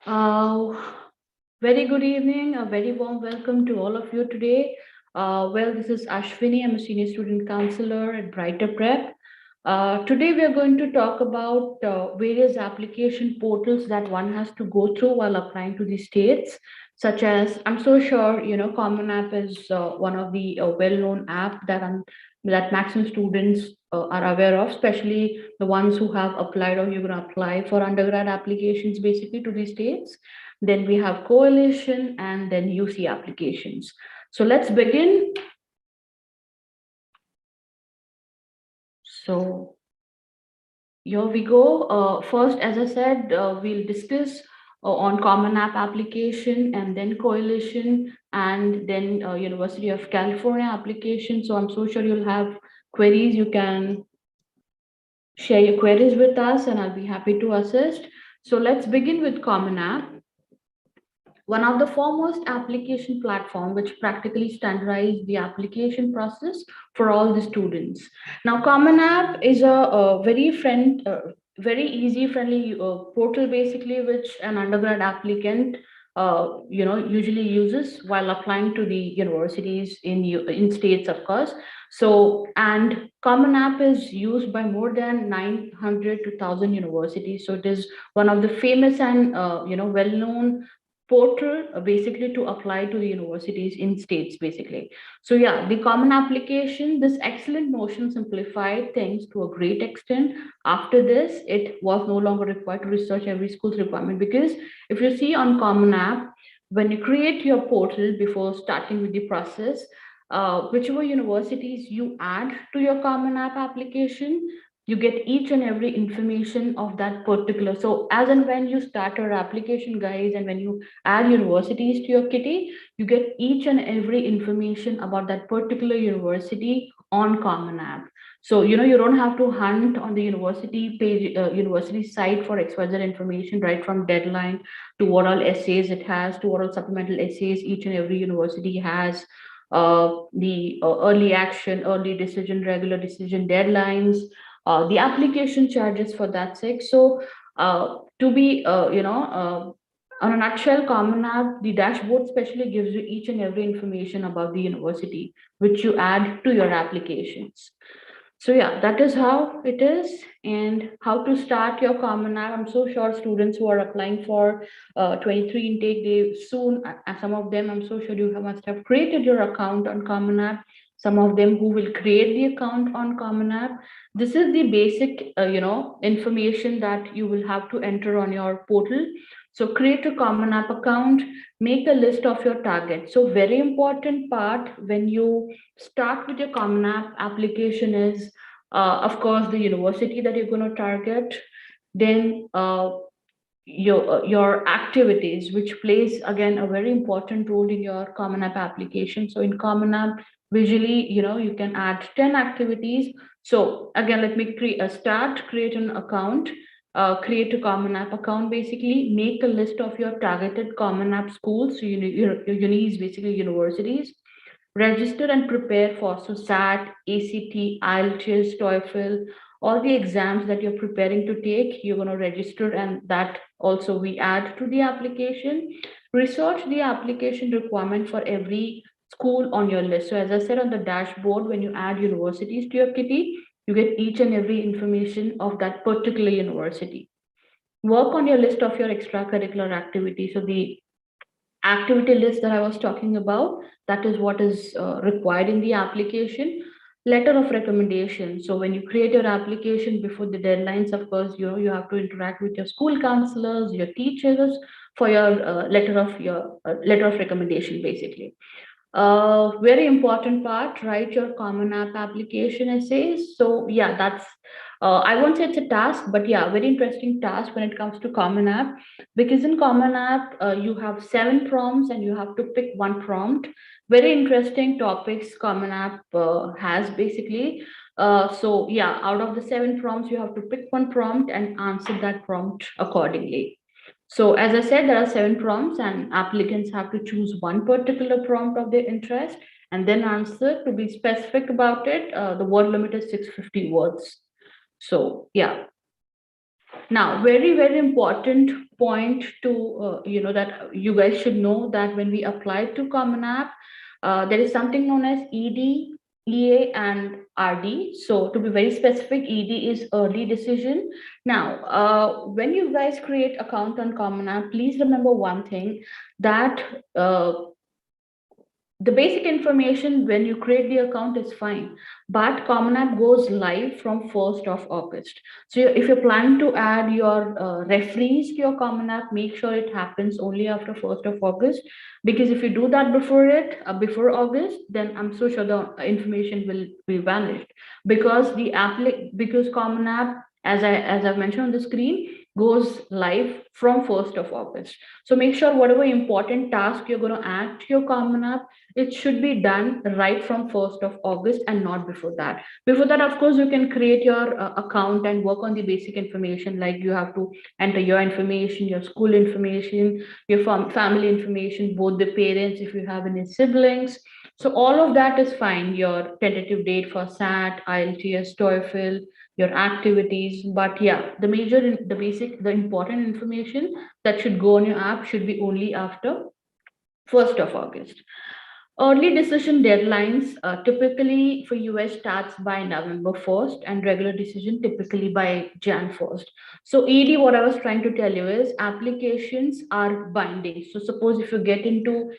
Uh, Very good evening, a very warm welcome to all of you today. This is Ashwini. I'm a senior student counselor at Brighter Prep. Today, we are going to talk about various application portals that one has to go through while applying to the states, such as I'm so sure Common App is one of the well-known app that maximum students are aware of, especially the ones who have applied or you're going to apply for undergrad applications basically to the states. Then we have coalition and then UC applications. So let's begin. So here we go. First, as I said, we'll discuss on Common App application and then coalition and then University of California application. So I'm so sure you'll have queries. You can share your queries with us and I'll be happy to assist. So let's begin with Common App, one of the foremost application platform which practically standardized the application process for all the students. Now, Common App is very easy, friendly portal basically, which an undergrad applicant usually uses while applying to the universities in states, of course. So, and Common App is used by more than 900 to 1,000 universities. So it is one of the famous and well-known portal basically to apply to the universities in states basically. So yeah, the common application, this excellent notion simplified things to a great extent. After this, it was no longer required to research every school's requirement, because if you see on common app, when you create your portal before starting with the process, whichever universities you add to your common app application, you get each and every information of that particular. So as and when you start your application, guys, and when you add universities to your kitty, you get each and every information about that particular university on Common App. So you don't have to hunt on the university page, university site for XYZ information, right from deadline to what all essays it has, to what all supplemental essays each and every university has, the early action, early decision, regular decision deadlines, the application charges for that sake. So to be on a nutshell, Common App, the dashboard specially gives you each and every information about the university, which you add to your applications. So yeah, that is how it is, and how to start your Common App. I'm so sure students who are applying for 23 intake, they soon, some of them, I'm so sure must have created your account on Common App. Some of them who will create the account on Common App. This is the basic, information that you will have to enter on your portal. So create a Common App account, make a list of your targets. So very important part when you start with your common app application is of course the university that you're going to target, then your activities, which plays again a very important role in your common app application. So in common app, visually, you can add 10 activities. So again, let me create an account, create a common app account, basically make a list of your targeted common app schools. So your uni is basically universities. Register and prepare for SAT, ACT, IELTS, TOEFL, all the exams that you're preparing to take, you're going to register, and that also we add to the application. Research the application requirement for every school on your list. So as I said on the dashboard, when you add universities to your kitty, you get each and every information of that particular university. Work on your list of your extracurricular activities. So the activity list that I was talking about, that is what is required in the application. Letter of recommendation. So when you create your application before the deadlines, of course, you have to interact with your school counselors, your teachers for your letter of recommendation, basically. Very important part, write your common app application essays. So yeah, that's I won't say it's a task, but yeah, very interesting task when it comes to common app, because in common app you have 7 prompts and you have to pick one prompt. Very interesting topics common app has basically. So yeah, out of the 7 prompts, you have to pick one prompt and answer that prompt accordingly. So as I said, there are 7 prompts and applicants have to choose one particular prompt of their interest and then answer. To be specific about it, the word limit is 650 words. So yeah. Now, very, very important point to, that you guys should know that when we apply to Common App, there is something known as ED, EA, and RD. So to be very specific, ED is early decision. Now, when you guys create account on Common App, please remember one thing, that the basic information when you create the account is fine, but Common App goes live from 1st of August. So if you're planning to add your referees to your Common App, make sure it happens only after 1st of August, because if you do that before August, then I'm so sure the information will be vanished, because because Common App, as I've mentioned on the screen, goes live from 1st of August. So make sure whatever important task you're going to add to your Common App, it should be done right from 1st of August and not before that. Before that, of course, you can create your account and work on the basic information, like you have to enter your information, your school information, your family information, both the parents, if you have any siblings. So all of that is fine. Your tentative date for SAT, IELTS, TOEFL, your activities. But yeah, the basic, the important information that should go on your app should be only after 1st of August. Early decision deadlines typically for US starts by November 1st, and regular decision typically by Jan 1st. So ED, what I was trying to tell you is applications are binding. So suppose if you get into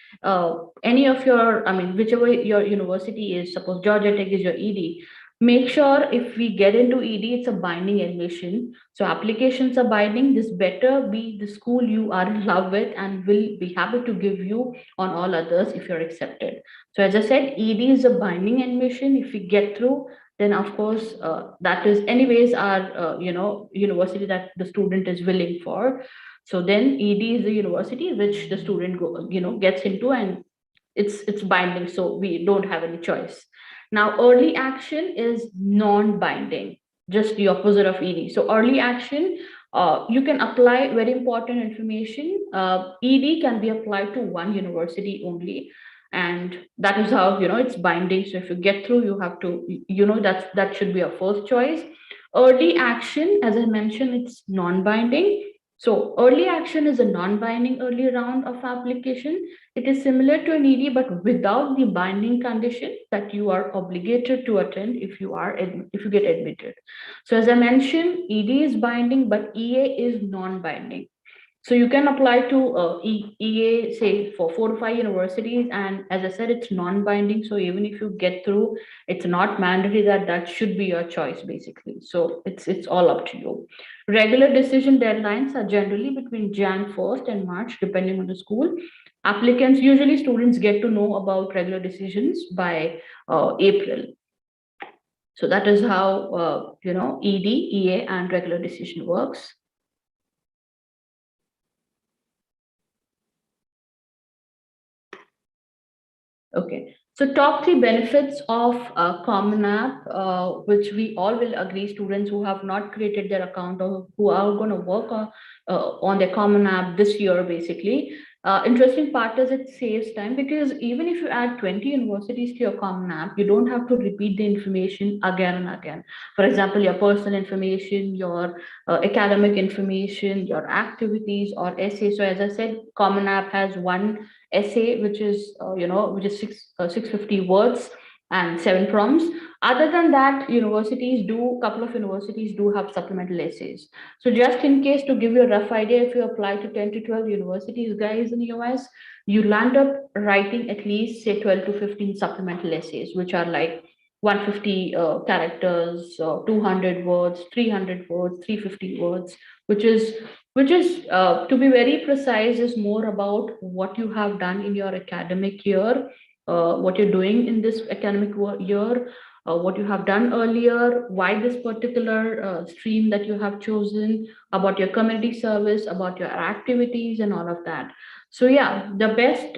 any of your, I mean, whichever your university is, suppose Georgia Tech is your ED, make sure if we get into ED, it's a binding admission. So applications are binding. This better be the school you are in love with and will be happy to give you on all others if you're accepted. So as I said, ED is a binding admission. If we get through, then of course that is anyways our university that the student is willing for. So then ED is the university which the student gets into, and it's binding. So we don't have any choice. Now, early action is non-binding, just the opposite of ED. So early action, you can apply very important information. ED can be applied to one university only, and that is how it's binding. So if you get through, you have to that should be your first choice. Early action, as I mentioned, it's non-binding. So early action is a non-binding early round of application. It is similar to an ED, but without the binding condition that you are obligated to attend if you get admitted. So as I mentioned, ED is binding, but EA is non-binding. So you can apply to EA, say for 4 to 5 universities, and as I said, it's non-binding. So even if you get through, it's not mandatory that that should be your choice, basically. So it's all up to you. Regular decision deadlines are generally between Jan 1st and March, depending on the school. Applicants, usually students get to know about regular decisions by April. So that is how ED, EA, and regular decision works. Okay, so top 3 benefits of Common App, which we all will agree, students who have not created their account or who are going to work on their Common App this year, basically. Interesting part is it saves time, because even if you add 20 universities to your Common App, you don't have to repeat the information again and again. For example, your personal information, your academic information, your activities or essays. So as I said, Common App has one essay which is 650 words and 7 prompts. Other than that, couple of universities do have supplemental essays. So just in case, to give you a rough idea, if you apply to 10 to 12 universities, guys, in the US, you land up writing at least say 12 to 15 supplemental essays, which are like 150 characters, 200 words, 300 words, 350 words, which is to be very precise, is more about what you have done in your academic year, what you're doing in this academic year, what you have done earlier, why this particular stream that you have chosen, about your community service, about your activities, and all of that. So yeah, the best,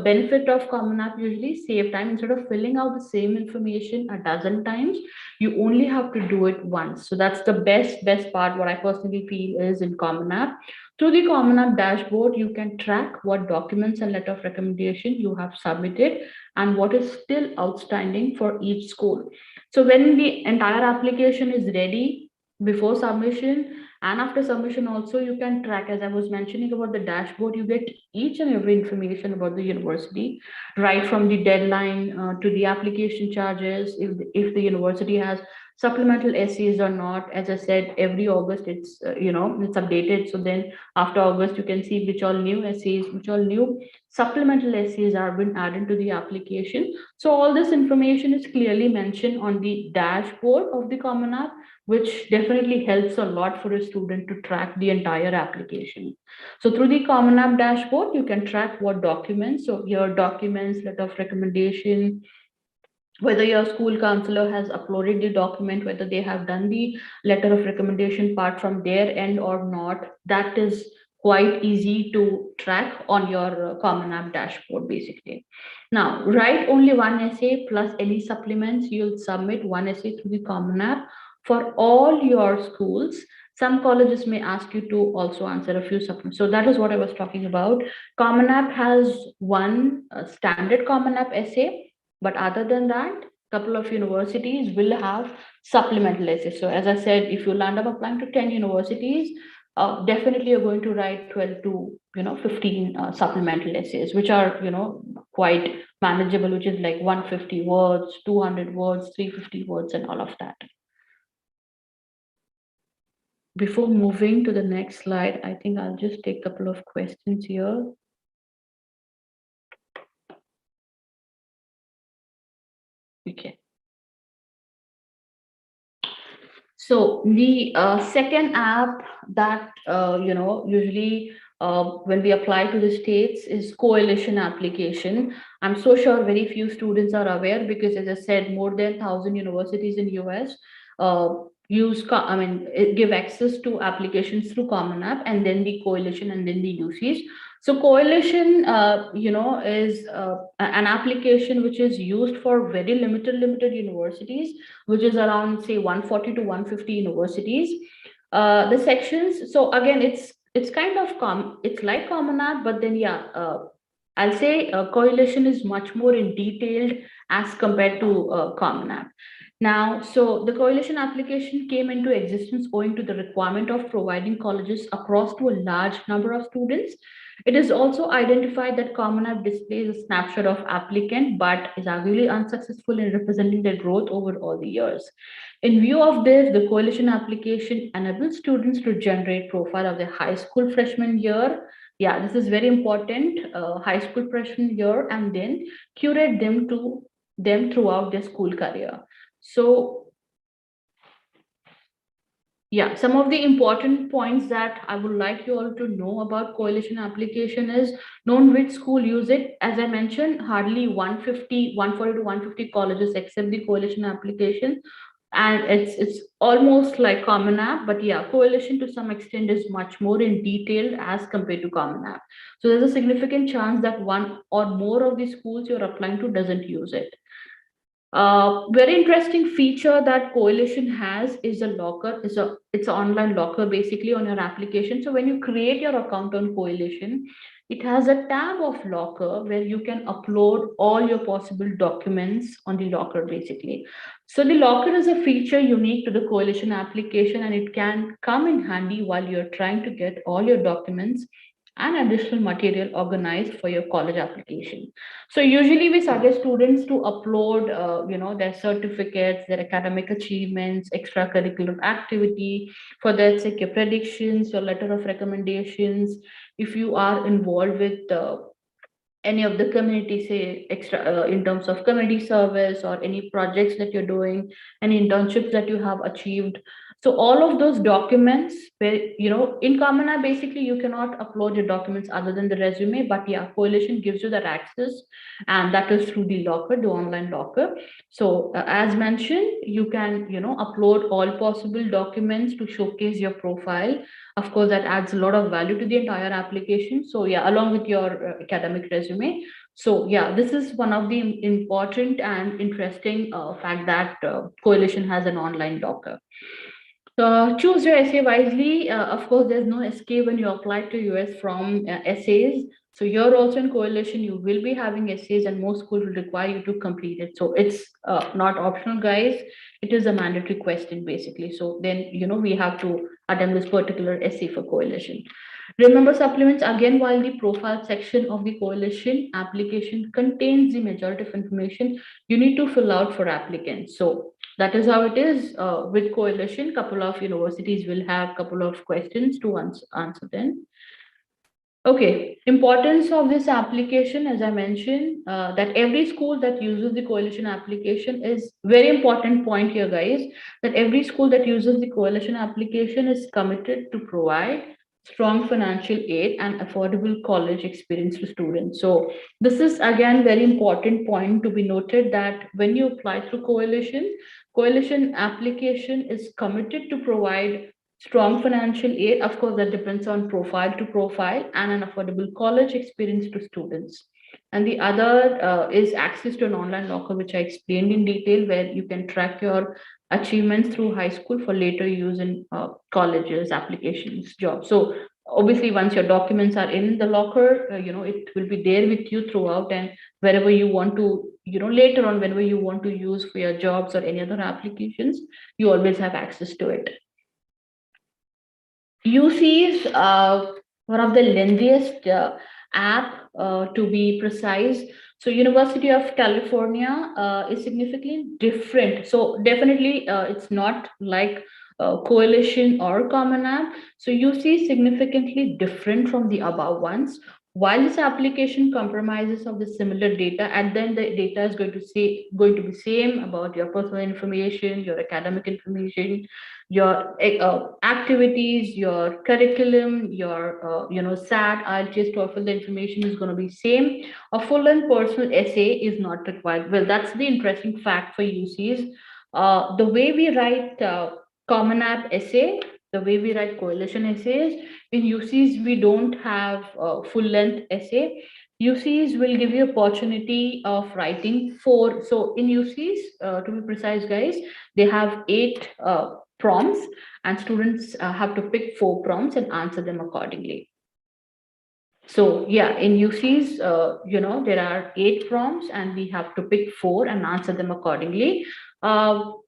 benefit of Common App, usually save time. Instead of filling out the same information a dozen times, you only have to do it once. So that's the best part. What I personally feel is in Common App. Through the Common App dashboard, you can track what documents and letter of recommendation you have submitted and what is still outstanding for each school. So when the entire application is ready before submission, And after submission also, you can track, as I was mentioning about the dashboard, you get each and every information about the university, right from the deadline to the application charges, if the university has supplemental essays or not. As I said, every August it's it's updated. So then after August, you can see which all new essays, which all new supplemental essays are been added to the application. So all this information is clearly mentioned on the dashboard of the Common App, which definitely helps a lot for a student to track the entire application. So through the Common App dashboard, you can track what documents, so your documents, letter of recommendation, whether your school counselor has uploaded the document, whether they have done the letter of recommendation part from their end or not, that is quite easy to track on your Common App dashboard basically. Now, write only one essay plus any supplements. You'll submit one essay through the Common App for all your schools. Some colleges may ask you to also answer a few supplements. So that is what I was talking about. Common App has one standard Common App essay, but other than that, couple of universities will have supplemental essays. So as I said, if you land up applying to 10 universities, definitely you're going to write 12 to 15 supplemental essays, which are quite manageable, which is like 150 words, 200 words, 350 words, and all of that. Before moving to the next slide, I think I'll just take a couple of questions here. Okay. So the second app that usually when we apply to the states is coalition application. I'm so sure very few students are aware, because as I said, more than 1,000 universities in US uh, give access to applications through Common App, and then the coalition, and then the UCs. So coalition, is an application which is used for very limited universities, which is around say 140 to 150 universities. The sections, so again, it's kind of it's like Common App, but then I'll say coalition is much more in detailed as compared to Common App. Now, so the coalition application came into existence owing to the requirement of providing colleges across to a large number of students. It is also identified that Common App displays a snapshot of applicant, but is arguably unsuccessful in representing their growth over all the years. In view of this, the coalition application enables students to generate profile of their high school freshman year. Yeah, this is very important, high school freshman year, and then curate them throughout their school career. So yeah, some of the important points that I would like you all to know about coalition application is known which school use it. As I mentioned, hardly 150, 140 to 150 colleges accept the coalition application. And it's almost like Common App, but yeah, coalition to some extent is much more in detail as compared to Common App. So there's a significant chance that one or more of the schools you're applying to doesn't use it. Very interesting feature that Coalition has is a locker. It's an online locker basically on your application. So when you create your account on Coalition, it has a tab of locker where you can upload all your possible documents on the locker basically. So the locker is a feature unique to the Coalition application, and it can come in handy while you're trying to get all your documents and additional material organized for your college application. So usually we suggest students to upload, their certificates, their academic achievements, extracurricular activity, for that sake, your predictions, your letter of recommendations. If you are involved with any of the community, say extra in terms of community service or any projects that you're doing, any internships that you have achieved. So all of those documents, where in Common App basically you cannot upload your documents other than the resume, but yeah, Coalition gives you that access, and that is through the locker, the online locker. So as mentioned, you can upload all possible documents to showcase your profile. Of course, that adds a lot of value to the entire application. So yeah, along with your academic resume. So yeah, this is one of the important and interesting fact that Coalition has an online locker. Choose your essay wisely. Of course, there's no escape when you apply to US from essays. So you're also in Coalition, you will be having essays, and most schools will require you to complete it. So it's not optional, guys. It is a mandatory question, basically. So then, we have to attempt this particular essay for coalition. Remember, supplements again, while the profile section of the coalition application contains the majority of information you need to fill out for applicants. So that is how it is with coalition. Couple of universities will have couple of questions to answer then. Okay, importance of this application, as I mentioned, that every school that uses the coalition application is very important point here, guys, that every school that uses the coalition application is committed to provide strong financial aid and affordable college experience to students. So this is again very important point to be noted, that when you apply through coalition application is committed to provide strong financial aid. Of course, that depends on profile to profile, and an affordable college experience to students. And the other is access to an online locker, which I explained in detail, where you can track your achievements through high school for later use in colleges, applications, jobs. So obviously, once your documents are in the locker, it will be there with you throughout, and wherever you want to, later on, whenever you want to use for your jobs or any other applications, you always have access to it. UC is one of the lengthiest app, to be precise. So University of California is significantly different. So definitely it's not like Coalition or Common App. So UC is significantly different from the above ones. While this application compromises of the similar data, and then the data is going to be same about your personal information, your academic information, your activities, your curriculum, your SAT, IELTS, TOEFL, the information is going to be same. A full and personal essay is not required. Well, that's the interesting fact for UCs. The way we write Common App essay, the way we write coalition essays, in UCs we don't have full length essay. UCs will give you opportunity of writing 4. So in UCs, to be precise, guys, they have 8 prompts, and students have to pick 4 prompts and answer them accordingly. So yeah, in UCs, there are 8 prompts, and we have to pick 4 and answer them accordingly.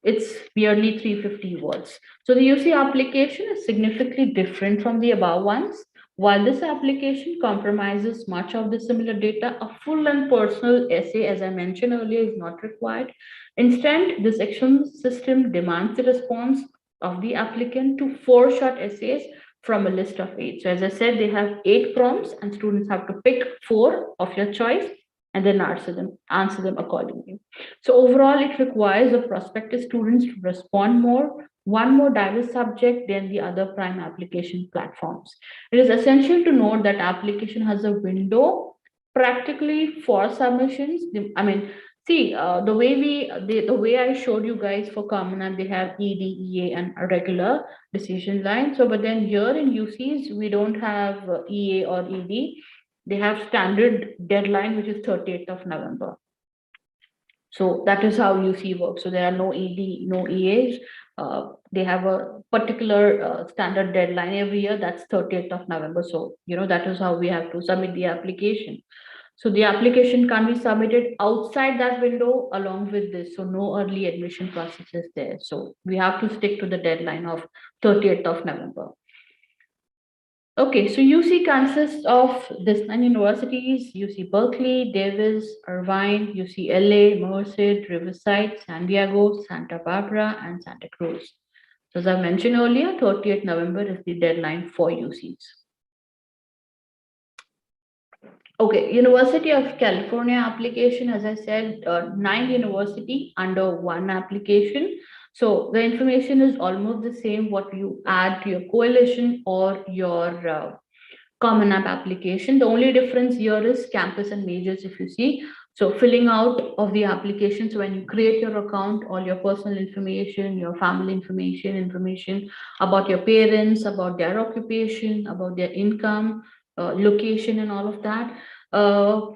It's merely 350 words. So the UC application is significantly different from the above ones. While this application compromises much of the similar data, a full and personal essay, as I mentioned earlier, is not required. Instead, this action system demands the response of the applicant to 4 short essays from a list of 8. So as I said, they have 8 prompts, and students have to pick 4 of your choice and then answer them accordingly. So overall, it requires the prospective students to respond one more diverse subject than the other prime application platforms. It is essential to note that application has a window practically for submissions. See, the way I showed you guys for Common App, they have ED, EA, and a regular decision line. So, but then here in UCs, we don't have EA or ED. They have standard deadline, which is 30th of November. So that is how UC works. So there are no ED, no EAs. They have a particular standard deadline every year. That's 30th of November. So, that is how we have to submit the application. So the application can be submitted outside that window along with this. So no early admission process is there. So we have to stick to the deadline of 30th of November. Okay, so UC consists of these 9 universities: UC Berkeley, Davis, Irvine, UCLA, Merced, Riverside, San Diego, Santa Barbara, and Santa Cruz. So as I mentioned earlier, 30th November is the deadline for UCs. Okay, University of California application, as I said, 9 university under 1 application. So the information is almost the same what you add to your coalition or your Common App application. The only difference here is campus and majors, if you see. So filling out of the application, so when you create your account, all your personal information, your family information about your parents, about their occupation, about their income, location, and all of that.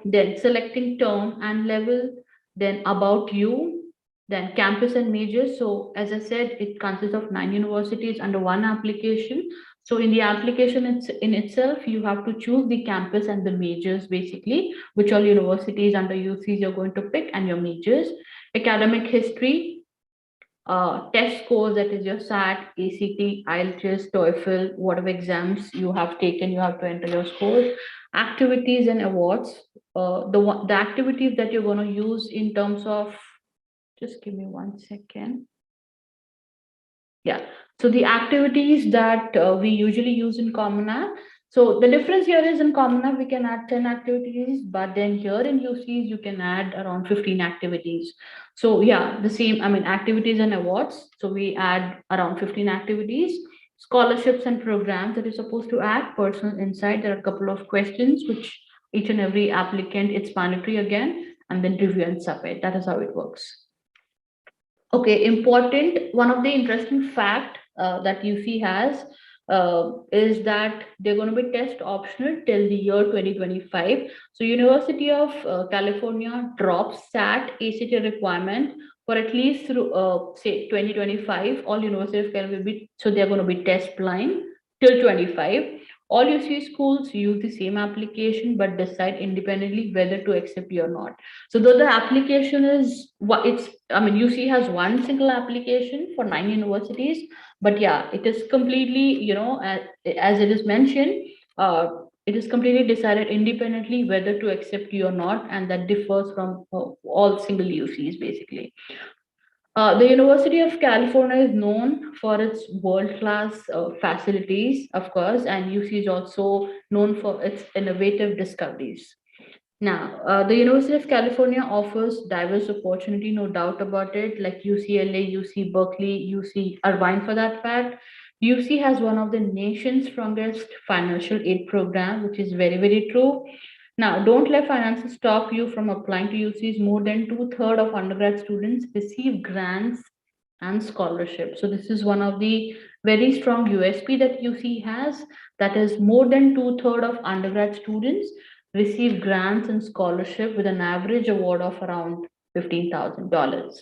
Then selecting term and level, then about you, then campus and majors. So as I said, it consists of 9 universities under 1 application. So in the application in itself, you have to choose the campus and the majors, basically, which all universities under UCs you're going to pick, and your majors. Academic history, test scores, that is your SAT, ACT, IELTS, TOEFL, whatever exams you have taken, you have to enter your scores. Activities and awards. The activities that you're going to use in terms of, just give me 1 second. Yeah. So the activities that we usually use in Common App. So the difference here is in Common App, we can add 10 activities, but then here in UCs, you can add around 15 activities. So yeah, the same, I mean, activities and awards. So we add around 15 activities, scholarships and programs that you're supposed to add, personal insight. There are a couple of questions which each and every applicant, it's mandatory again, and then review and submit. That is how it works. Okay, important. One of the interesting fact that UC has is that they're going to be test optional till the year 2025. So University of California drops SAT ACT requirement for at least through say 2025. All University of California will be, so they're going to be test blind till 25. All UC schools use the same application but decide independently whether to accept you or not. So though the application is what it's, I mean, UC has one single application for 9 universities, but yeah, it is completely, as it is mentioned, it is completely decided independently whether to accept you or not, and that differs from all single UCs basically. The University of California is known for its world-class facilities, of course, and UC is also known for its innovative discoveries. Now, the University of California offers diverse opportunity, no doubt about it, like UCLA, UC Berkeley, UC Irvine for that fact. UC has one of the nation's strongest financial aid program, which is very, very true. Now, don't let finances stop you from applying to UCs. More than two-thirds of undergrad students receive grants and scholarships. So this is one of the very strong USP that UC has. That is, more than two-thirds of undergrad students receive grants and scholarship with an average award of around $15,000.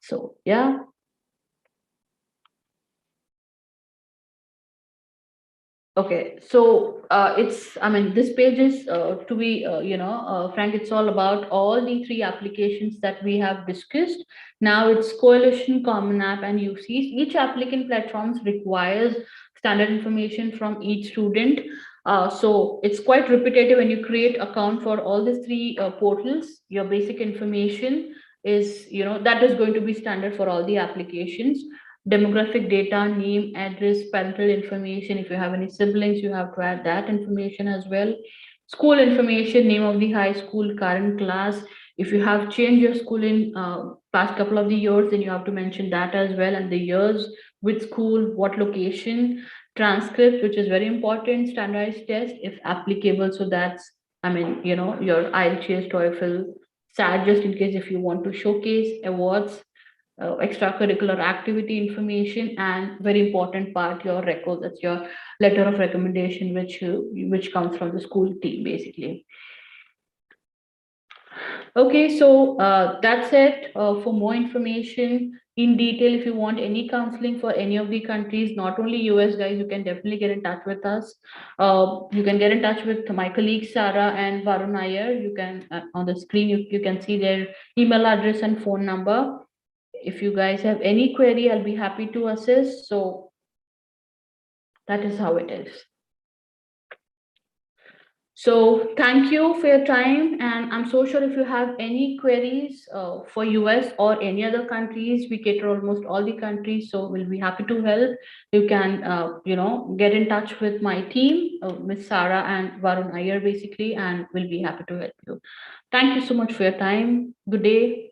So yeah. Okay, so I mean, this page is to be, Frank, it's all about all the three applications that we have discussed. Now it's Coalition, Common App, and UCs. Each applicant platforms requires standard information from each student. So it's quite repetitive when you create account for all these three portals. Your basic information is, that is going to be standard for all the applications. Demographic data, name, address, parental information. If you have any siblings, you have to add that information as well. School information, name of the high school, current class. If you have changed your school in past couple of the years, then you have to mention that as well, and the years, which school, what location, transcript, which is very important, standardized test if applicable. So that's, I mean, your IELTS, TOEFL, SAT, just in case if you want to showcase awards, extracurricular activity information, and very important part, your record, that's your letter of recommendation, which comes from the school team basically. Okay, so that's it. For more information in detail, if you want any counseling for any of the countries, not only US guys, you can definitely get in touch with us. You can get in touch with my colleagues Sarah and Varun Iyer. You can on the screen you can see their email address and phone number. If you guys have any query, I'll be happy to assist. So that is how it is. So thank you for your time, and I'm so sure if you have any queries for US or any other countries, we cater almost all the countries, so we'll be happy to help. You can, get in touch with my team, Miss Sarah and Varun Iyer, basically, and we'll be happy to help you. Thank you so much for your time. Good day.